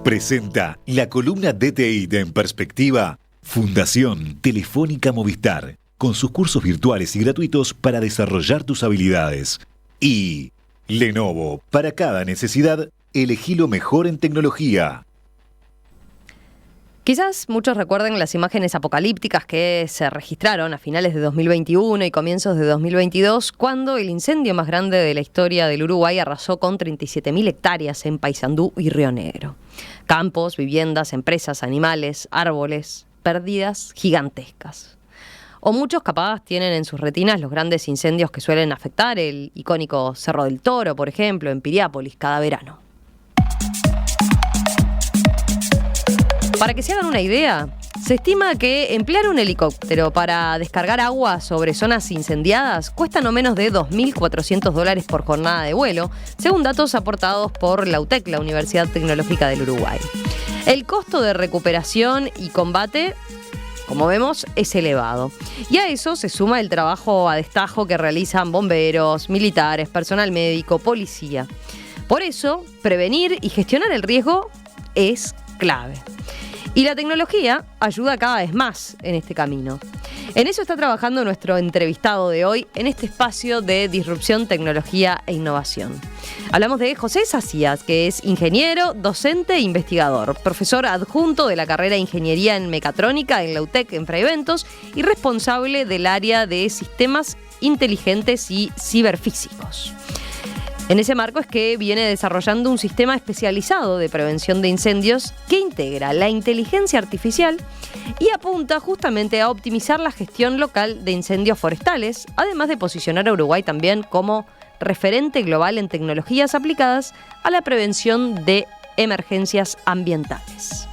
Presenta la columna DTI de En Perspectiva, Fundación Telefónica Movistar, con sus cursos virtuales y gratuitos para desarrollar tus habilidades. Y Lenovo, para cada necesidad, elegí lo mejor en tecnología. Quizás muchos recuerden las imágenes apocalípticas que se registraron a finales de 2021 y comienzos de 2022, cuando el incendio más grande de la historia del Uruguay arrasó con 37.000 hectáreas en Paysandú y Río Negro. Campos, viviendas, empresas, animales, árboles, pérdidas gigantescas. O muchos capaz tienen en sus retinas los grandes incendios que suelen afectar el icónico Cerro del Toro, por ejemplo, en Piriápolis, cada verano. Para que se hagan una idea, se estima que emplear un helicóptero para descargar agua sobre zonas incendiadas cuesta no menos de $2.400 por jornada de vuelo, según datos aportados por la UTEC, la Universidad Tecnológica del Uruguay. El costo de recuperación y combate, como vemos, es elevado. Y a eso se suma el trabajo a destajo que realizan bomberos, militares, personal médico, policía. Por eso, prevenir y gestionar el riesgo es clave. Y la tecnología ayuda cada vez más en este camino. En eso está trabajando nuestro entrevistado de hoy en este espacio de disrupción, tecnología e innovación. Hablamos de José Sacías, que es ingeniero, docente e investigador, profesor adjunto de la carrera de Ingeniería en Mecatrónica en la UTEC en Fray Bentos y responsable del área de sistemas inteligentes y ciberfísicos. En ese marco es que viene desarrollando un sistema especializado de prevención de incendios que integra la inteligencia artificial y apunta justamente a optimizar la gestión local de incendios forestales, además de posicionar a Uruguay también como referente global en tecnologías aplicadas a la prevención de emergencias ambientales.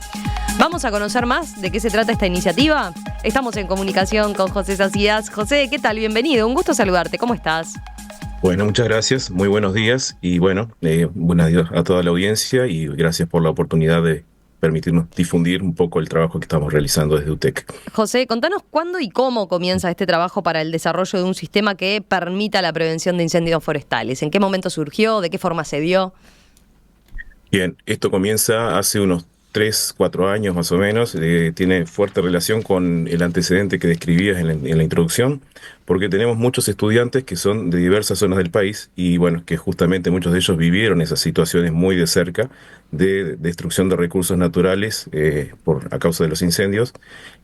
Vamos a conocer más de qué se trata esta iniciativa. Estamos en comunicación con José Sacías. José, ¿qué tal? Bienvenido, un gusto saludarte. ¿Cómo estás? Bueno, muchas gracias, muy buenos días y buenos días a toda la audiencia y gracias por la oportunidad de permitirnos difundir un poco el trabajo que estamos realizando desde UTEC. José, contanos cuándo y cómo comienza este trabajo para el desarrollo de un sistema que permita la prevención de incendios forestales. ¿En qué momento surgió? ¿De qué forma se dio? Bien, esto comienza hace unos 3-4 años más o menos, tiene fuerte relación con el antecedente que describías en la introducción, porque tenemos muchos estudiantes que son de diversas zonas del país y bueno, que justamente muchos de ellos vivieron esas situaciones muy de cerca de destrucción de recursos naturales a causa de los incendios.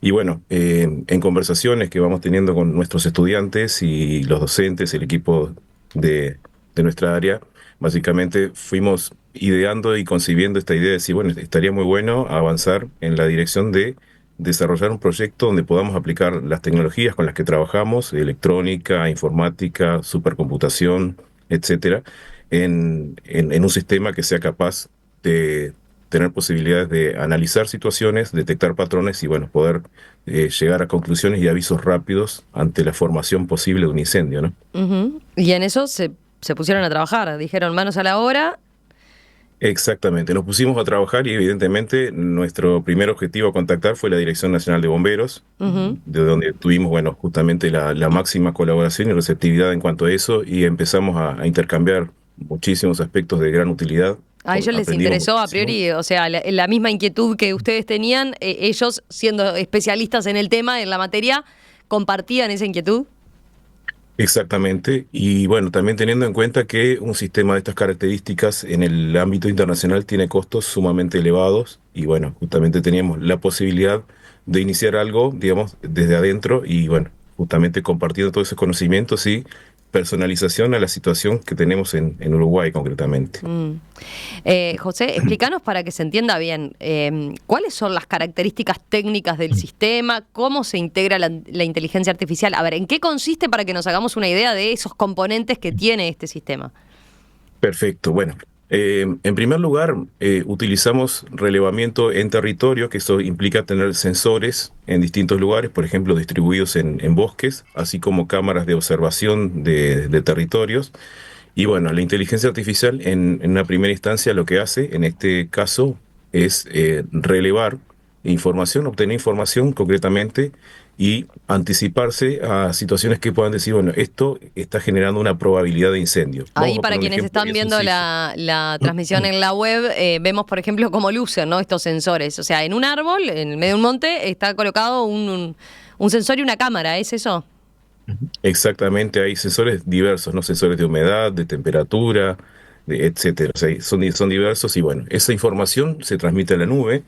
Y bueno, en conversaciones que vamos teniendo con nuestros estudiantes y los docentes, el equipo de nuestra área, básicamente fuimos ideando y concibiendo esta idea de decir, bueno, estaría muy bueno avanzar en la dirección de desarrollar un proyecto donde podamos aplicar las tecnologías con las que trabajamos, electrónica, informática, supercomputación, etcétera, en un sistema que sea capaz de tener posibilidades de analizar situaciones, detectar patrones y bueno, poder llegar a conclusiones y avisos rápidos ante la formación posible de un incendio, ¿no? Uh-huh. Y en eso se pusieron a trabajar, dijeron manos a la obra. Exactamente, nos pusimos a trabajar y evidentemente nuestro primer objetivo a contactar fue la Dirección Nacional de Bomberos, uh-huh, de donde tuvimos, bueno, justamente la máxima colaboración y receptividad en cuanto a eso y empezamos a intercambiar muchísimos aspectos de gran utilidad. A ellos les interesó a priori, o sea, la misma inquietud que ustedes tenían, ellos siendo especialistas en el tema, en la materia, ¿compartían esa inquietud? Exactamente, y bueno, también teniendo en cuenta que un sistema de estas características en el ámbito internacional tiene costos sumamente elevados y bueno, justamente teníamos la posibilidad de iniciar algo, digamos, desde adentro y bueno, justamente compartiendo todos esos conocimientos y personalización a la situación que tenemos en Uruguay concretamente. José, explícanos para que se entienda bien, ¿cuáles son las características técnicas del sistema? ¿Cómo se integra la inteligencia artificial? A ver, ¿en qué consiste para que nos hagamos una idea de esos componentes que tiene este sistema? Perfecto, bueno. En primer lugar, utilizamos relevamiento en territorio, que eso implica tener sensores en distintos lugares, por ejemplo, distribuidos en bosques, así como cámaras de observación de territorios. Y bueno, la inteligencia artificial en una primera instancia lo que hace, en este caso, es relevar información, obtener información concretamente y anticiparse a situaciones que puedan decir, bueno, esto está generando una probabilidad de incendio. Ahí Vamos a para poner un quienes ejemplo están bien viendo sencillo. la transmisión en la web, vemos, por ejemplo, cómo lucen, ¿no?, estos sensores. O sea, en un árbol, en el medio de un monte, está colocado un sensor y una cámara, ¿es eso? Exactamente, hay sensores diversos, ¿no? Sensores de humedad, de temperatura, etcétera. O sea, son diversos y bueno, esa información se transmite a la nube,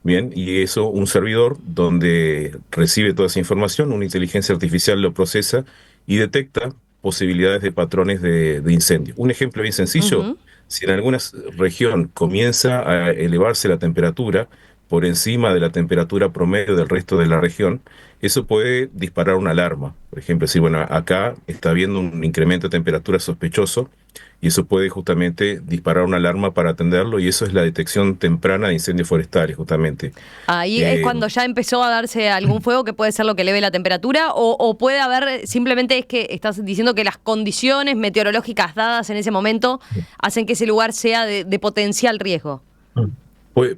bien, y eso un servidor donde recibe toda esa información, una inteligencia artificial lo procesa y detecta posibilidades de patrones de incendio. Un ejemplo bien sencillo, Ujú. si en alguna región comienza a elevarse la temperatura por encima de la temperatura promedio del resto de la región, eso puede disparar una alarma. Por ejemplo, si bueno, acá está habiendo un incremento de temperatura sospechoso y eso puede justamente disparar una alarma para atenderlo y eso es la detección temprana de incendios forestales, justamente. Ahí es Eh, cuando ya empezó a darse algún fuego que puede ser lo que eleve la temperatura o puede haber, simplemente es que estás diciendo que las condiciones meteorológicas dadas en ese momento hacen que ese lugar sea de potencial riesgo.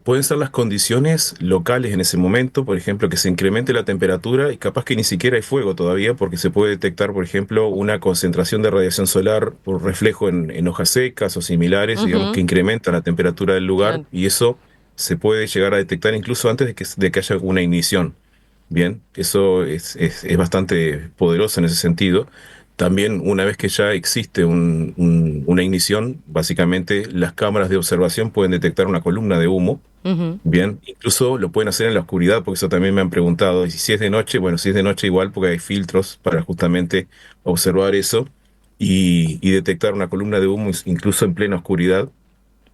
Pueden ser las condiciones locales en ese momento, por ejemplo, que se incremente la temperatura y capaz que ni siquiera hay fuego todavía porque se puede detectar, por ejemplo, una concentración de radiación solar por reflejo en hojas secas o similares, digamos, que Ujú. incrementa la temperatura del lugar Claro. y eso se puede llegar a detectar incluso antes de que haya una ignición. Bien, eso es bastante poderoso en ese sentido. También una vez que ya existe una ignición, básicamente las cámaras de observación pueden detectar una columna de humo. Ujú. Bien, incluso lo pueden hacer en la oscuridad, porque eso también me han preguntado. Y si es de noche, bueno, si es de noche igual, porque hay filtros para justamente observar eso y detectar una columna de humo incluso en plena oscuridad.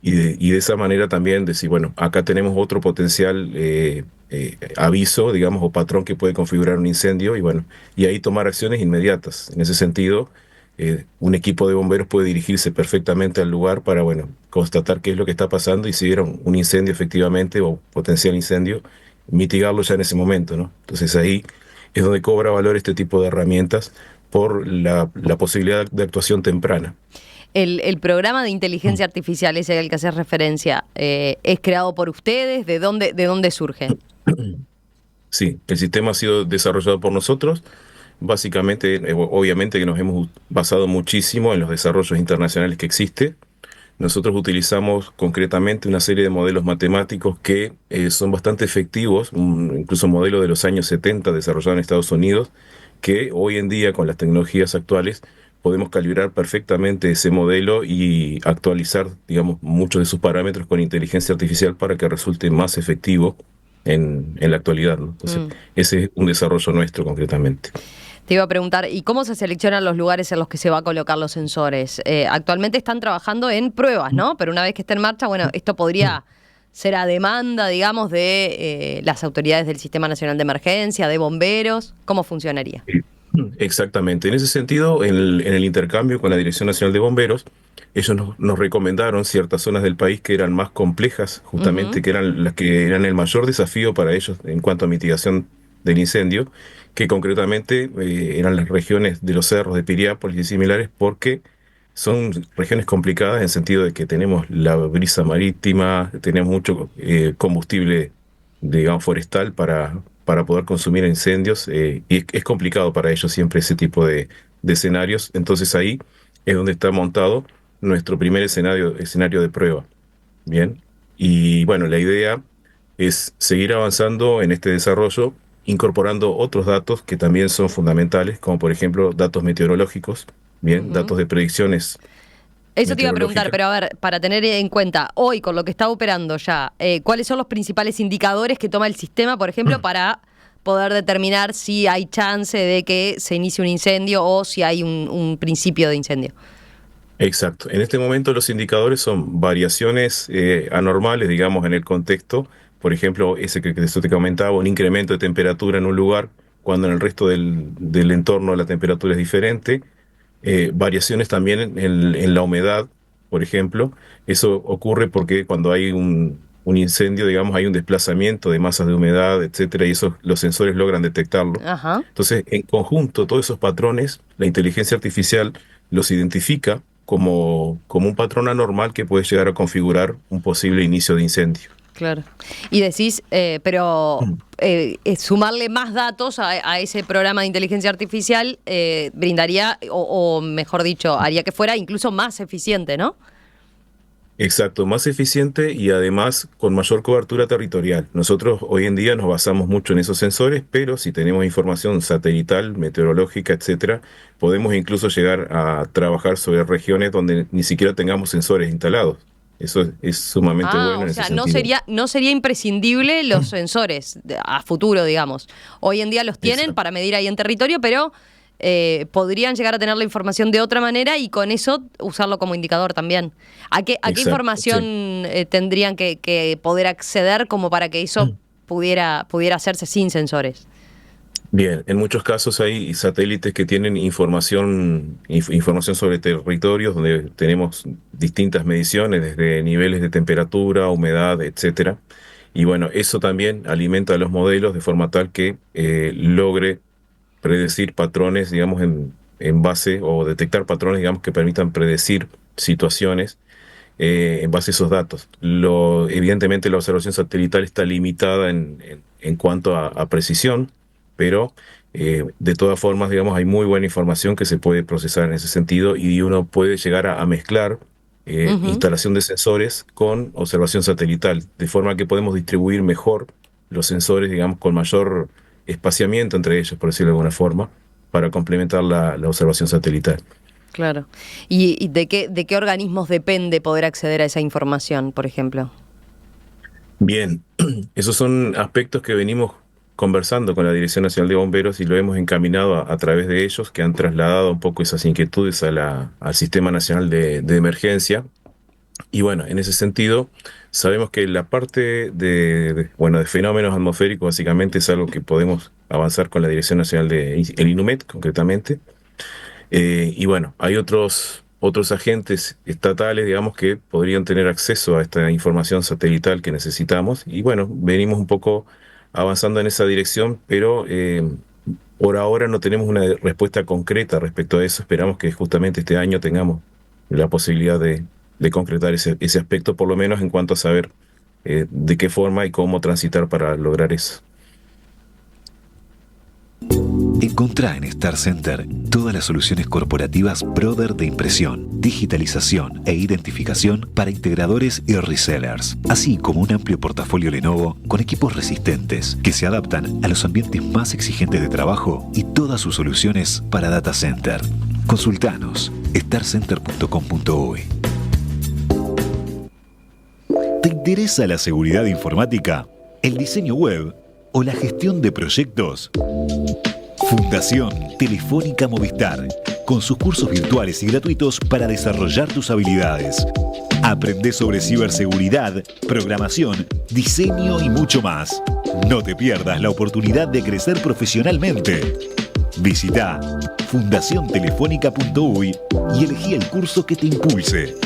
Y de esa manera también decir, bueno, acá tenemos otro potencial aviso, digamos, o patrón que puede configurar un incendio y bueno, y ahí tomar acciones inmediatas. En ese sentido, un equipo de bomberos puede dirigirse perfectamente al lugar para, bueno, constatar qué es lo que está pasando y si hubiera un incendio efectivamente o potencial incendio, mitigarlo ya en ese momento, ¿no? Entonces ahí es donde cobra valor este tipo de herramientas por la posibilidad de actuación temprana. El programa de inteligencia artificial, ese al que haces referencia, ¿es creado por ustedes? De dónde surge? Sí, el sistema ha sido desarrollado por nosotros. Básicamente, obviamente que nos hemos basado muchísimo en los desarrollos internacionales que existen. Nosotros utilizamos concretamente una serie de modelos matemáticos que son bastante efectivos, incluso modelo de los años 70 desarrollado en Estados Unidos, que hoy en día con las tecnologías actuales podemos calibrar perfectamente ese modelo y actualizar, digamos, muchos de sus parámetros con inteligencia artificial para que resulte más efectivo en la actualidad, ¿no? Entonces, Mm. ese es un desarrollo nuestro concretamente. Te iba a preguntar, ¿y cómo se seleccionan los lugares en los que se va a colocar los sensores? Actualmente están trabajando en pruebas, ¿no? Pero una vez que esté en marcha, bueno, esto podría ser a demanda, digamos, de las autoridades del Sistema Nacional de Emergencia, de bomberos. ¿Cómo funcionaría? Exactamente. En ese sentido, en el intercambio con la Dirección Nacional de Bomberos, ellos nos recomendaron ciertas zonas del país que eran más complejas, justamente Ujú. que eran las que eran el mayor desafío para ellos en cuanto a mitigación del incendio, que concretamente eran las regiones de los cerros de Piriápolis y similares, porque son regiones complicadas en el sentido de que tenemos la brisa marítima, tenemos mucho combustible, digamos, forestal para poder consumir incendios y es complicado para ellos siempre ese tipo de escenarios. Entonces ahí es donde está montado nuestro primer escenario de prueba. Bien. Y bueno, la idea es seguir avanzando en este desarrollo, incorporando otros datos que también son fundamentales, como por ejemplo datos meteorológicos, bien, Ujú. datos de predicciones Eso te iba a preguntar, meteorológicas. pero a ver, para tener en cuenta, hoy con lo que está operando ya, ¿cuáles son los principales indicadores que toma el sistema, por ejemplo, para poder determinar si hay chance de que se inicie un incendio o si hay un principio de incendio? Exacto. En este momento los indicadores son variaciones anormales, digamos, en el contexto. Por ejemplo, ese que eso te comentaba, un incremento de temperatura en un lugar cuando en el resto del entorno la temperatura es diferente. Variaciones también en la humedad, por ejemplo. Eso ocurre porque cuando hay un incendio, digamos, hay un desplazamiento de masas de humedad, etcétera, y eso los sensores logran detectarlo. Ajá. Entonces, en conjunto, todos esos patrones, la inteligencia artificial los identifica como un patrón anormal que puede llegar a configurar un posible inicio de incendio. Claro. Y decís, pero sumarle más datos a ese programa de inteligencia artificial brindaría, o mejor dicho, haría que fuera incluso más eficiente, ¿no? Exacto, más eficiente y además con mayor cobertura territorial. Nosotros hoy en día nos basamos mucho en esos sensores, pero si tenemos información satelital, meteorológica, etcétera, podemos incluso llegar a trabajar sobre regiones donde ni siquiera tengamos sensores instalados. Eso es sumamente bueno O en ese sea, sentido. no sería imprescindible los sensores a futuro, digamos. Hoy en día los tienen Exacto. para medir ahí en territorio, pero podrían llegar a tener la información de otra manera y con eso usarlo como indicador también. ¿A qué Exacto, información sí. tendrían que poder acceder como para que eso pudiera hacerse sin sensores? Bien, en muchos casos hay satélites que tienen información sobre territorios donde tenemos distintas mediciones, desde niveles de temperatura, humedad, etcétera. Y bueno, eso también alimenta a los modelos de forma tal que logre predecir patrones, digamos, en base, o detectar patrones, digamos, que permitan predecir situaciones en base a esos datos. Evidentemente la observación satelital está limitada en cuanto a precisión, pero de todas formas, digamos, hay muy buena información que se puede procesar en ese sentido y uno puede llegar a mezclar Ujú. instalación de sensores con observación satelital, de forma que podemos distribuir mejor los sensores, digamos, con mayor espaciamiento entre ellos, por decirlo de alguna forma, para complementar la observación satelital. Claro. ¿Y de qué organismos depende poder acceder a esa información, por ejemplo? Bien, esos son aspectos que venimos conversando con la Dirección Nacional de Bomberos y lo hemos encaminado a través de ellos, que han trasladado un poco esas inquietudes al Sistema Nacional de Emergencia. Y bueno, en ese sentido, sabemos que la parte bueno, de fenómenos atmosféricos básicamente es algo que podemos avanzar con la Dirección Nacional el INUMET concretamente. Y bueno, hay otros agentes estatales, digamos, que podrían tener acceso a esta información satelital que necesitamos. Y bueno, venimos un poco avanzando en esa dirección, pero por ahora no tenemos una respuesta concreta respecto a eso. Esperamos que justamente este año tengamos la posibilidad de concretar ese aspecto, por lo menos en cuanto a saber de qué forma y cómo transitar para lograr eso. Encontrá en Star Center todas las soluciones corporativas Brother de impresión, digitalización e identificación para integradores y resellers, así como un amplio portafolio Lenovo con equipos resistentes que se adaptan a los ambientes más exigentes de trabajo y todas sus soluciones para data center. Consultanos starcenter.com.uy. ¿Te interesa la seguridad informática, el diseño web o la gestión de proyectos? Fundación Telefónica Movistar, con sus cursos virtuales y gratuitos para desarrollar tus habilidades. Aprende sobre ciberseguridad, programación, diseño y mucho más. No te pierdas la oportunidad de crecer profesionalmente. Visita fundaciontelefónica.uy y elegí el curso que te impulse.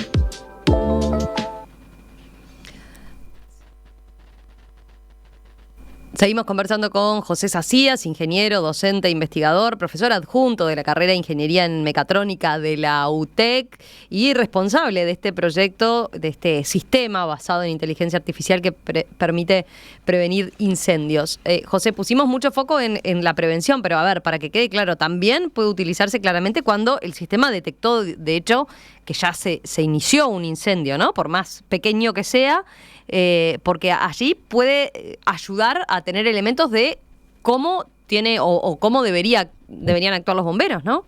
Seguimos conversando con José Sacías, ingeniero, docente, investigador, profesor adjunto de la carrera de Ingeniería en Mecatrónica de la UTEC y responsable de este proyecto, de este sistema basado en inteligencia artificial que permite prevenir incendios. José, pusimos mucho foco en la prevención, pero a ver, para que quede claro, también puede utilizarse claramente cuando el sistema detectó, de hecho, que ya se inició un incendio, ¿no? Por más pequeño que sea, porque allí puede ayudar a tener elementos de cómo tiene o cómo deberían actuar los bomberos, ¿no?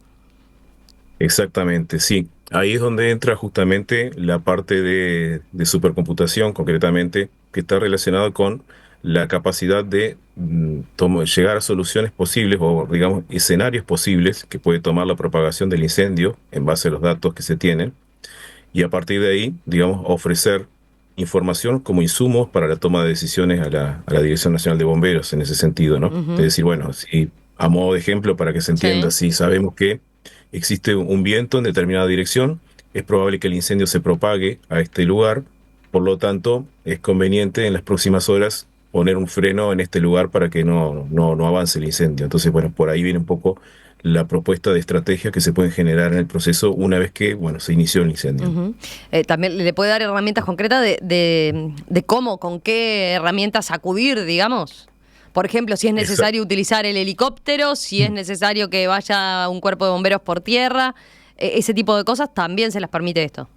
Exactamente, sí. Ahí es donde entra justamente la parte de supercomputación, concretamente, que está relacionada con la capacidad de llegar a soluciones posibles o, digamos, escenarios posibles que puede tomar la propagación del incendio en base a los datos que se tienen y a partir de ahí, digamos, ofrecer información como insumos para la toma de decisiones a la Dirección Nacional de Bomberos en ese sentido, ¿no? Uh-huh. Es decir, bueno, si, a modo de ejemplo, para que se entienda, Sí. si sabemos que existe un viento en determinada dirección, es probable que el incendio se propague a este lugar, por lo tanto, es conveniente en las próximas horas poner un freno en este lugar para que no avance el incendio. Entonces, bueno, por ahí viene un poco la propuesta de estrategia que se pueden generar en el proceso una vez que, bueno, se inició el incendio. Uh-huh. También le puede dar herramientas concretas de cómo, con qué herramientas acudir, digamos. Por ejemplo, si es necesario utilizar el helicóptero, si es necesario que vaya un cuerpo de bomberos por tierra, ese tipo de cosas también se las permite esto.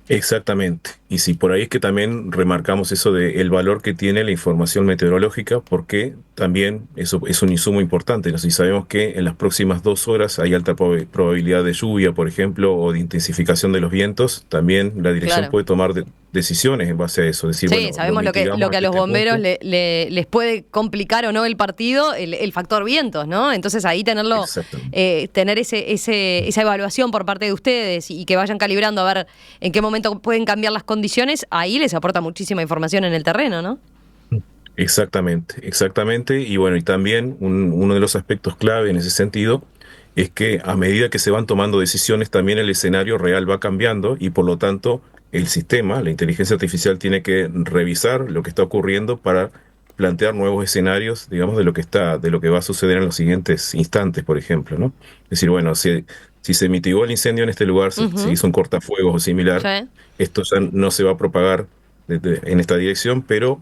Exactamente. Y sí, por ahí es que también remarcamos eso de el valor que tiene la información meteorológica, porque también eso es un insumo importante, ¿no? Si sabemos que en las próximas 2 horas hay alta probabilidad de lluvia, por ejemplo, o de intensificación de los vientos, también la dirección puede tomar decisiones en base a eso. Decir, sí, bueno, sabemos lo que a los bomberos les puede complicar o no el partido, el factor vientos, ¿no? Entonces ahí tenerlo, tener esa evaluación por parte de ustedes y que vayan calibrando a ver en qué momento pueden cambiar las condiciones, ahí les aporta muchísima información en el terreno, ¿no? Exactamente. Y bueno, y también uno de los aspectos clave en ese sentido es que a medida que se van tomando decisiones, también el escenario real va cambiando y por lo tanto el sistema, la inteligencia artificial, tiene que revisar lo que está ocurriendo para plantear nuevos escenarios, digamos, de lo que va a suceder en los siguientes instantes, por ejemplo, ¿no? Es decir, bueno, si se mitigó el incendio en este lugar, se hizo un cortafuegos o similar, esto ya no se va a propagar en esta dirección, pero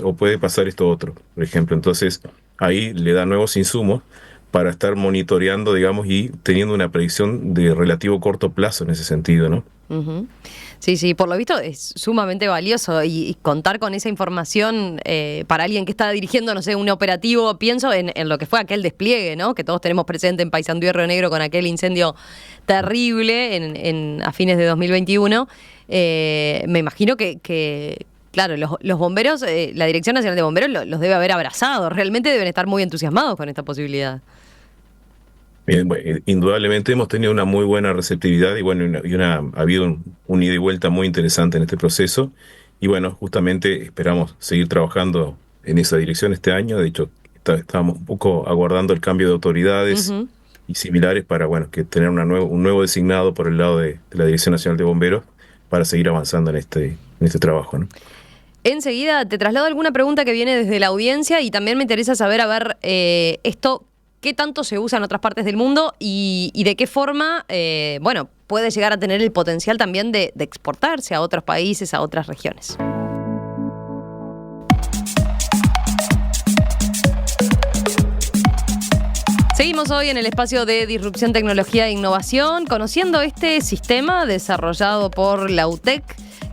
o puede pasar esto otro, por ejemplo. Entonces, ahí le da nuevos insumos para estar monitoreando, digamos, y teniendo una predicción de relativo corto plazo en ese sentido, ¿no? Uh-huh. Sí, por lo visto es sumamente valioso y contar con esa información para alguien que está dirigiendo, no sé, un operativo. Pienso en lo que fue aquel despliegue, ¿no? Que todos tenemos presente en Paysandú y Río Negro con aquel incendio terrible a fines de 2021. Me imagino que claro, los bomberos, la Dirección Nacional de Bomberos los debe haber abrazado. Realmente deben estar muy entusiasmados con esta posibilidad. Bien, bueno, indudablemente hemos tenido una muy buena receptividad y bueno, ha habido un ida y vuelta muy interesante en este proceso y bueno, justamente esperamos seguir trabajando en esa dirección este año. De hecho, estábamos un poco aguardando el cambio de autoridades y similares para bueno, que tener un nuevo designado por el lado de la Dirección Nacional de Bomberos para seguir avanzando en este trabajo, ¿no? Enseguida te traslado alguna pregunta que viene desde la audiencia y también me interesa saber, esto, qué tanto se usa en otras partes del mundo y de qué forma, puede llegar a tener el potencial también de exportarse a otros países, a otras regiones. Seguimos hoy en el espacio de Disrupción, Tecnología e Innovación, conociendo este sistema desarrollado por la UTEC,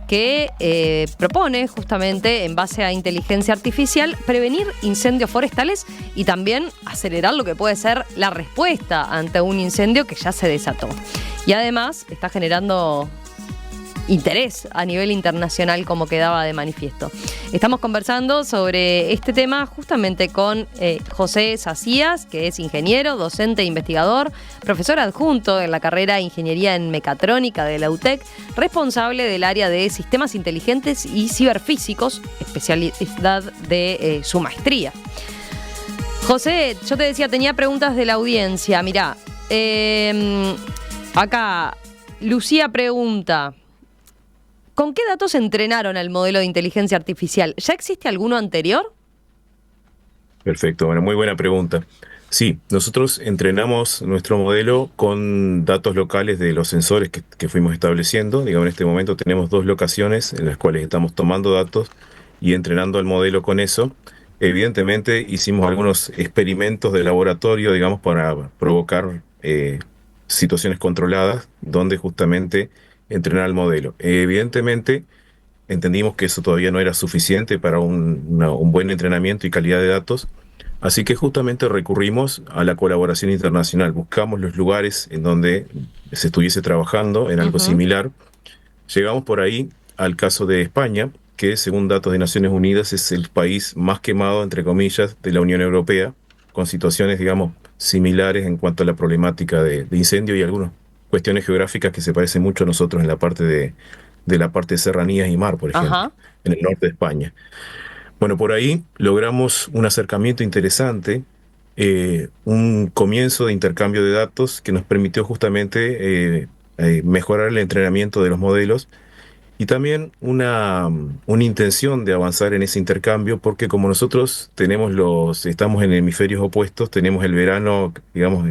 que propone justamente, en base a inteligencia artificial, prevenir incendios forestales y también acelerar lo que puede ser la respuesta ante un incendio que ya se desató. Y además está generando interés a nivel internacional, como quedaba de manifiesto. Estamos conversando sobre este tema justamente con José Sacías, que es ingeniero, docente e investigador, profesor adjunto en la carrera de Ingeniería en Mecatrónica de la UTEC, responsable del área de Sistemas Inteligentes y Ciberfísicos, especialidad de su maestría. José, yo te decía, tenía preguntas de la audiencia. Mirá, acá Lucía pregunta: ¿con qué datos entrenaron al modelo de inteligencia artificial? ¿Ya existe alguno anterior? Perfecto, bueno, muy buena pregunta. Sí, nosotros entrenamos nuestro modelo con datos locales de los sensores que fuimos estableciendo. Digamos, en este momento tenemos 2 locaciones en las cuales estamos tomando datos y entrenando el modelo con eso. Evidentemente hicimos algunos experimentos de laboratorio, digamos, para provocar situaciones controladas donde justamente entrenar el modelo. Evidentemente, entendimos que eso todavía no era suficiente para un buen entrenamiento y calidad de datos, así que justamente recurrimos a la colaboración internacional. Buscamos los lugares en donde se estuviese trabajando en algo similar. Llegamos por ahí al caso de España, que según datos de Naciones Unidas es el país más quemado, entre comillas, de la Unión Europea, con situaciones, digamos, similares en cuanto a la problemática de incendio y algunos cuestiones geográficas que se parecen mucho a nosotros en la parte de la parte de serranías y mar, por ejemplo, en el norte de España. Bueno, por ahí logramos un acercamiento interesante, un comienzo de intercambio de datos que nos permitió justamente mejorar el entrenamiento de los modelos y también una intención de avanzar en ese intercambio, porque como nosotros estamos en hemisferios opuestos, tenemos el verano, digamos,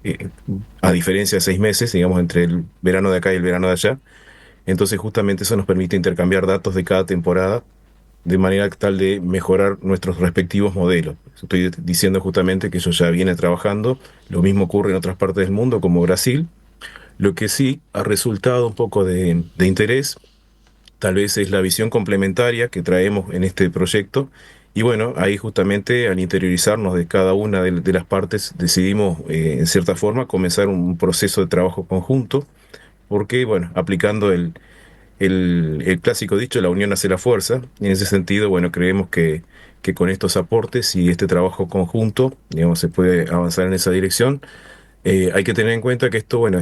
eh, a diferencia de 6 meses, digamos, entre el verano de acá y el verano de allá. Entonces justamente eso nos permite intercambiar datos de cada temporada de manera tal de mejorar nuestros respectivos modelos. Estoy diciendo justamente que eso ya viene trabajando, lo mismo ocurre en otras partes del mundo como Brasil. Lo que sí ha resultado un poco de interés, tal vez es la visión complementaria que traemos en este proyecto. Y bueno, ahí justamente al interiorizarnos de cada una de las partes, decidimos en cierta forma comenzar un proceso de trabajo conjunto, porque bueno, aplicando el clásico dicho, la unión hace la fuerza. Y en ese sentido, bueno, creemos que con estos aportes y este trabajo conjunto, digamos, se puede avanzar en esa dirección. Hay que tener en cuenta que esto, bueno,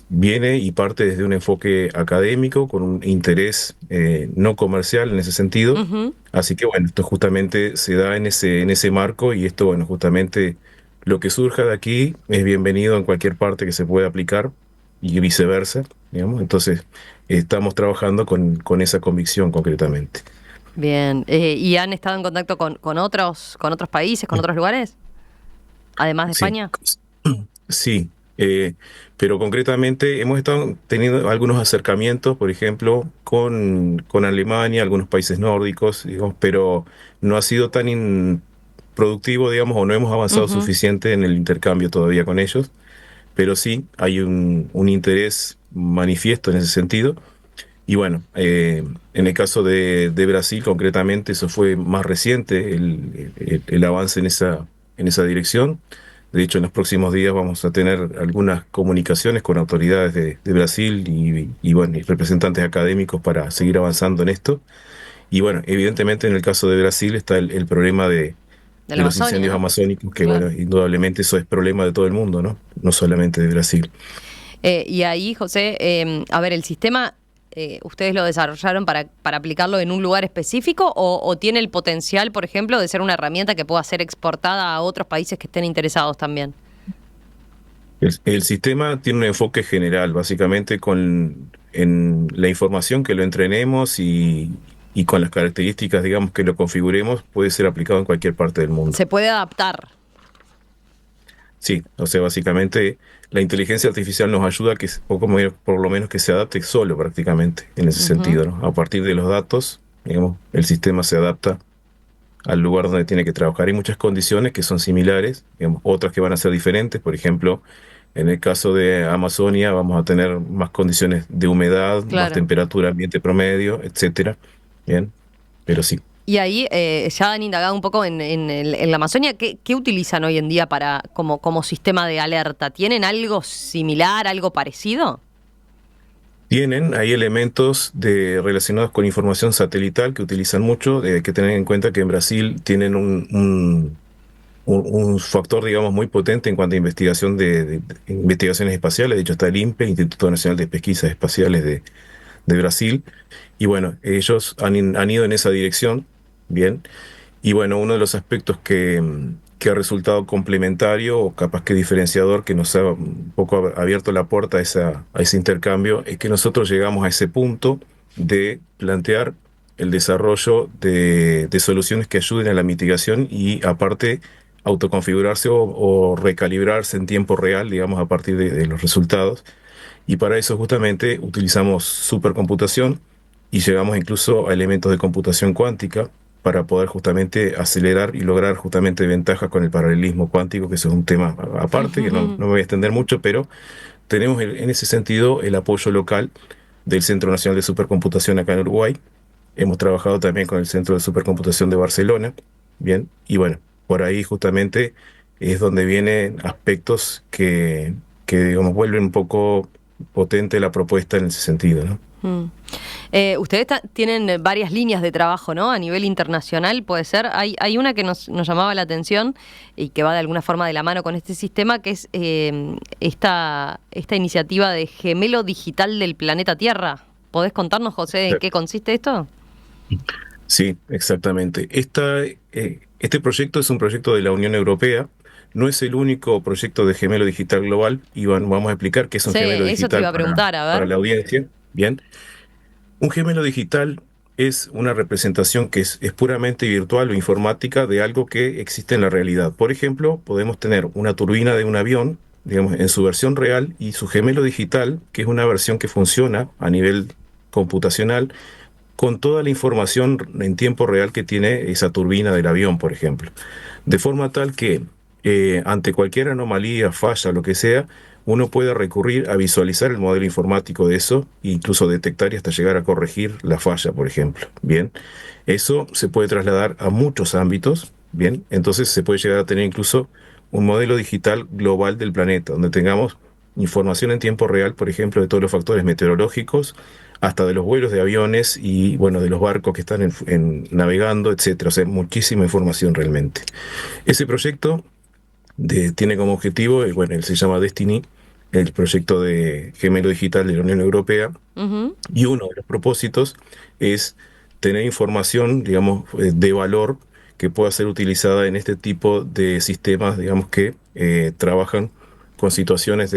viene y parte desde un enfoque académico, con un interés no comercial en ese sentido. Ujú. Así que, bueno, esto justamente se da en ese marco y esto, bueno, justamente lo que surja de aquí es bienvenido en cualquier parte que se pueda aplicar y viceversa, digamos. Entonces, estamos trabajando con esa convicción concretamente. Bien. ¿Y han estado en contacto con otros países, con otros lugares? Además de Sí, España. sí, pero concretamente hemos estado teniendo algunos acercamientos, por ejemplo, con Alemania, algunos países nórdicos, digamos, pero no ha sido tan productivo, digamos, o no hemos avanzado Ujú. suficiente en el intercambio todavía con ellos, pero sí hay un interés manifiesto en ese sentido. Y bueno, en el caso de Brasil, concretamente, eso fue más reciente, el avance en esa dirección. De hecho, en los próximos días vamos a tener algunas comunicaciones con autoridades de Brasil bueno, y representantes académicos para seguir avanzando en esto. Y bueno, evidentemente en el caso de Brasil está el problema De la de los Amazonia, incendios ¿no? amazónicos, que Claro. bueno, indudablemente eso es problema de todo el mundo, ¿no? No solamente de Brasil. Y ahí, José, a ver, ¿el sistema ustedes lo desarrollaron para aplicarlo en un lugar específico o tiene el potencial, por ejemplo, de ser una herramienta que pueda ser exportada a otros países que estén interesados también? El sistema tiene un enfoque general, básicamente en la información que lo entrenemos y con las características, digamos, que lo configuremos, puede ser aplicado en cualquier parte del mundo. Se puede adaptar. Sí, o sea, básicamente la inteligencia artificial nos ayuda a que, por lo menos que se adapte solo prácticamente en ese Ujú. sentido, ¿no? A partir de los datos, digamos, el sistema se adapta al lugar donde tiene que trabajar. Hay muchas condiciones que son similares, digamos, otras que van a ser diferentes. Por ejemplo, en el caso de Amazonia vamos a tener más condiciones de humedad, más Claro. temperatura ambiente promedio, etcétera. Bien, pero sí. Y ahí ya han indagado un poco en la Amazonia. ¿Qué utilizan hoy en día como sistema de alerta? ¿Tienen algo similar, algo parecido? Hay elementos relacionados con información satelital que utilizan mucho. Hay que tener en cuenta que en Brasil tienen un factor, digamos, muy potente en cuanto a investigación de investigaciones espaciales. De hecho, está el INPE, Instituto Nacional de Pesquisas Espaciales de Brasil. Y bueno, ellos han ido en esa dirección, bien. Y bueno, uno de los aspectos que ha resultado complementario o capaz que diferenciador, que nos ha un poco abierto la puerta a ese intercambio, es que nosotros llegamos a ese punto de plantear el desarrollo de soluciones que ayuden a la mitigación y aparte autoconfigurarse o recalibrarse en tiempo real, digamos, a partir de los resultados. Y para eso justamente utilizamos supercomputación y llegamos incluso a elementos de computación cuántica para poder justamente acelerar y lograr justamente ventajas con el paralelismo cuántico, que eso es un tema aparte, que no me voy a extender mucho, pero tenemos en ese sentido el apoyo local del Centro Nacional de Supercomputación acá en Uruguay. Hemos trabajado también con el Centro de Supercomputación de Barcelona, bien, y bueno, por ahí justamente es donde vienen aspectos que digamos, vuelven un poco potente la propuesta en ese sentido, ¿no? Mm. Ustedes tienen varias líneas de trabajo, ¿no? A nivel internacional, puede ser. Hay una que nos llamaba la atención y que va de alguna forma de la mano con este sistema, que es esta iniciativa de gemelo digital del planeta Tierra. ¿Podés contarnos, José, en qué consiste esto? Sí, exactamente. Este proyecto es un proyecto de la Unión Europea. No es el único proyecto de gemelo digital global y vamos a explicar qué es un Sí, gemelo eso te iba digital a preguntar, a para ver. la audiencia. Bien, un gemelo digital es una representación que es puramente virtual o informática de algo que existe en la realidad. Por ejemplo, podemos tener una turbina de un avión digamos, en su versión real y su gemelo digital, que es una versión que funciona a nivel computacional con toda la información en tiempo real que tiene esa turbina del avión, por ejemplo. De forma tal que ante cualquier anomalía, falla, lo que sea, uno puede recurrir a visualizar el modelo informático de eso e incluso detectar y hasta llegar a corregir la falla, por ejemplo. Bien, eso se puede trasladar a muchos ámbitos. Bien, entonces se puede llegar a tener incluso un modelo digital global del planeta, donde tengamos información en tiempo real, por ejemplo, de todos los factores meteorológicos, hasta de los vuelos de aviones y, bueno, de los barcos que están navegando, etcétera. O sea, muchísima información realmente. Ese proyecto tiene como objetivo, bueno, él se llama Destiny, el proyecto de gemelo digital de la Unión Europea, y uno de los propósitos es tener información, digamos, de valor que pueda ser utilizada en este tipo de sistemas, digamos, que trabajan con situaciones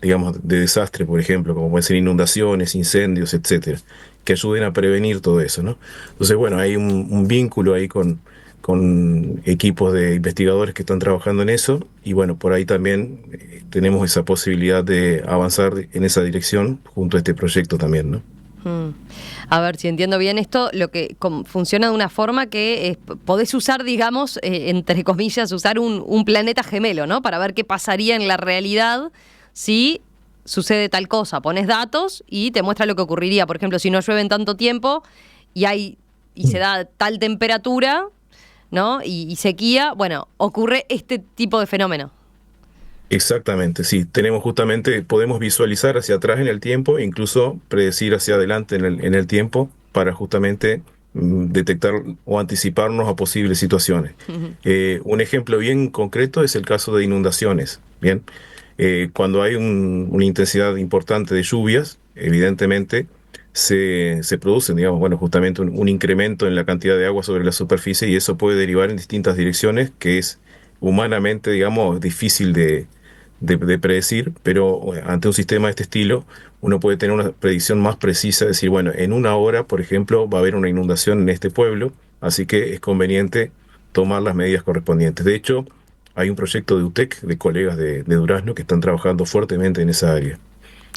digamos, de desastre, por ejemplo, como pueden ser inundaciones, incendios, etcétera, que ayuden a prevenir todo eso, ¿no? Entonces, bueno, hay un vínculo ahí con equipos de investigadores que están trabajando en eso, y bueno, por ahí también tenemos esa posibilidad de avanzar en esa dirección junto a este proyecto también, ¿no? A ver, si entiendo bien esto, funciona de una forma que podés usar, digamos, entre comillas, usar un planeta gemelo, ¿no? Para ver qué pasaría en la realidad si sucede tal cosa. Pones datos y te muestra lo que ocurriría. Por ejemplo, si no llueve en tanto tiempo y se da tal temperatura, ¿no? Y sequía, bueno, ocurre este tipo de fenómeno. Exactamente, sí. Podemos visualizar hacia atrás en el tiempo e incluso predecir hacia adelante en el tiempo para justamente detectar o anticiparnos a posibles situaciones. Un ejemplo bien concreto es el caso de inundaciones. Bien, cuando hay una intensidad importante de lluvias, evidentemente se producen, digamos, bueno, justamente un incremento en la cantidad de agua sobre la superficie, y eso puede derivar en distintas direcciones, que es humanamente, digamos, difícil de predecir, pero ante un sistema de este estilo uno puede tener una predicción más precisa, decir, bueno, en una hora, por ejemplo, va a haber una inundación en este pueblo, así que es conveniente tomar las medidas correspondientes. De hecho, hay un proyecto de UTEC, de colegas de Durazno, que están trabajando fuertemente en esa área.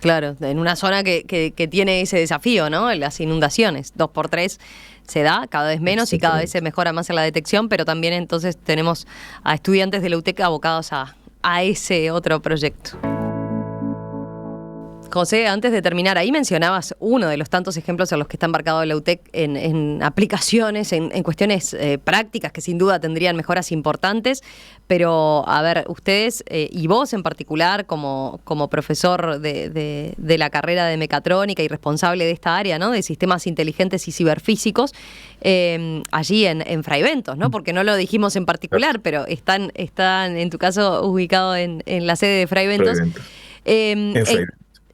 Claro, en una zona que tiene ese desafío, ¿no? Las inundaciones, 2x3 se da cada vez menos y cada vez se mejora más en la detección, pero también entonces tenemos a estudiantes de la UTEC abocados a ese otro proyecto. José, antes de terminar, ahí mencionabas uno de los tantos ejemplos en los que está embarcado la UTEC en aplicaciones, en cuestiones prácticas que sin duda tendrían mejoras importantes, pero a ver, ustedes y vos en particular como profesor de la carrera de mecatrónica y responsable de esta área, ¿no? De sistemas inteligentes y ciberfísicos, allí en Fray Bentos, ¿no? Porque no lo dijimos en particular, pero están en tu caso ubicados en la sede de Fray Bentos.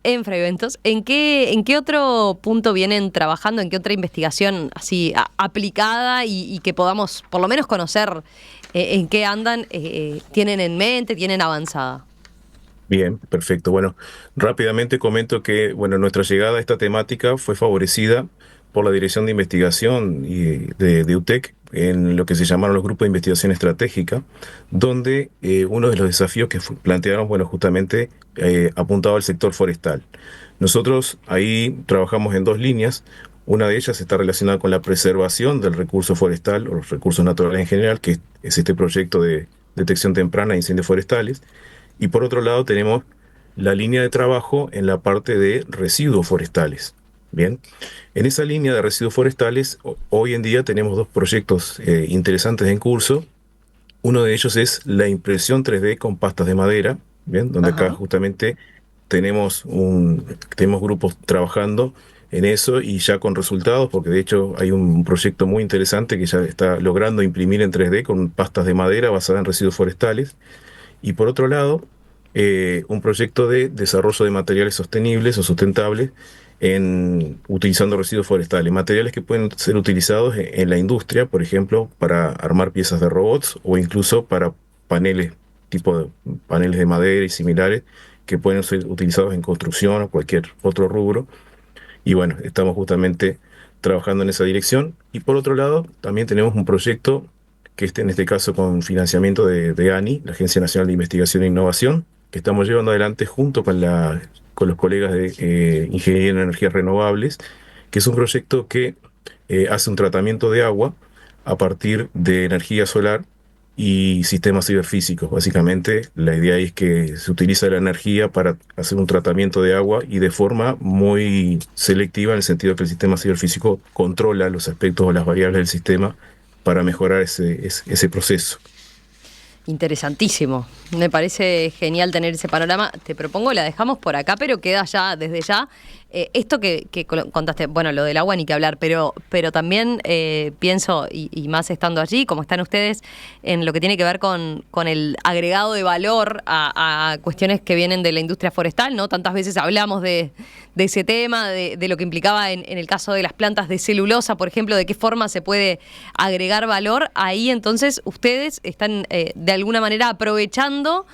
En Fray Bentos. ¿En qué otro punto vienen trabajando? ¿En qué otra investigación así aplicada y que podamos por lo menos conocer en qué andan, tienen en mente, tienen avanzada? Bien, perfecto. Bueno, rápidamente comento que nuestra llegada a esta temática fue favorecida por la Dirección de Investigación de UTEC en lo que se llamaron los grupos de investigación estratégica, donde uno de los desafíos que plantearon, justamente apuntado al sector forestal. Nosotros ahí trabajamos en dos líneas. Una de ellas está relacionada con la preservación del recurso forestal o los recursos naturales en general, que es este proyecto de detección temprana de incendios forestales. Y por otro lado tenemos la línea de trabajo en la parte de residuos forestales. Bien, en esa línea de residuos forestales, hoy en día tenemos dos proyectos interesantes en curso. Uno de ellos es la impresión 3D con pastas de madera, bien, donde acá justamente tenemos grupos trabajando en eso y ya con resultados, porque de hecho hay un proyecto muy interesante que ya está logrando imprimir en 3D con pastas de madera basadas en residuos forestales. Y por otro lado, un proyecto de desarrollo de materiales sostenibles o sustentables utilizando residuos forestales, materiales que pueden ser utilizados en la industria, por ejemplo, para armar piezas de robots o incluso para paneles, tipo de paneles de madera y similares, que pueden ser utilizados en construcción o cualquier otro rubro. Y bueno, estamos justamente trabajando en esa dirección. Y por otro lado, también tenemos un proyecto que en este caso con financiamiento de ANI, la Agencia Nacional de Investigación e Innovación, que estamos llevando adelante junto con los colegas de Ingeniería en Energías Renovables, que es un proyecto que hace un tratamiento de agua a partir de energía solar y sistemas ciberfísicos. Básicamente, la idea es que se utiliza la energía para hacer un tratamiento de agua y de forma muy selectiva, en el sentido que el sistema ciberfísico controla los aspectos o las variables del sistema para mejorar ese proceso. Interesantísimo. Me parece genial tener ese panorama. Te propongo, la dejamos por acá, pero queda ya, desde ya. Esto que contaste, bueno, lo del agua ni que hablar, pero también pienso, y más estando allí, como están ustedes, en lo que tiene que ver con el agregado de valor a cuestiones que vienen de la industria forestal, ¿no? Tantas veces hablamos de ese tema, de lo que implicaba en el caso de las plantas de celulosa, por ejemplo, de qué forma se puede agregar valor. Ahí entonces ustedes están de alguna manera aprovechando,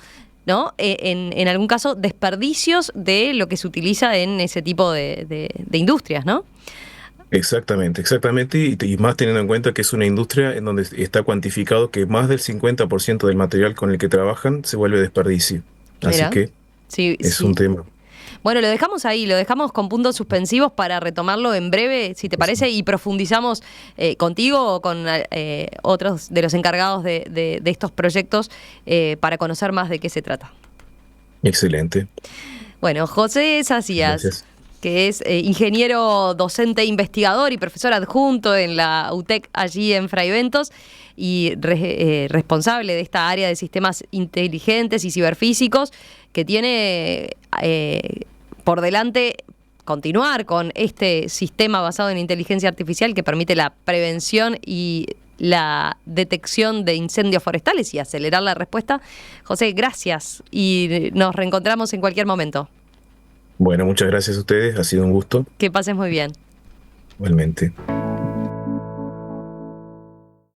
¿no? En algún caso, desperdicios de lo que se utiliza en ese tipo de industrias, ¿no? Exactamente, y más teniendo en cuenta que es una industria en donde está cuantificado que más del 50% del material con el que trabajan se vuelve desperdicio. Así Mira. que Sí, es sí. un tema. Bueno, lo dejamos ahí, lo dejamos con puntos suspensivos para retomarlo en breve, si te parece, y profundizamos contigo o con otros de los encargados de estos proyectos para conocer más de qué se trata. Excelente. Bueno, José Sacías, Gracias. que es ingeniero, docente, investigador y profesor adjunto en la UTEC allí en Fraiventos y responsable de esta área de sistemas inteligentes y ciberfísicos, que tiene por delante continuar con este sistema basado en inteligencia artificial que permite la prevención y la detección de incendios forestales y acelerar la respuesta. José, gracias y nos reencontramos en cualquier momento. Bueno, muchas gracias a ustedes, ha sido un gusto. Que pases muy bien. Igualmente.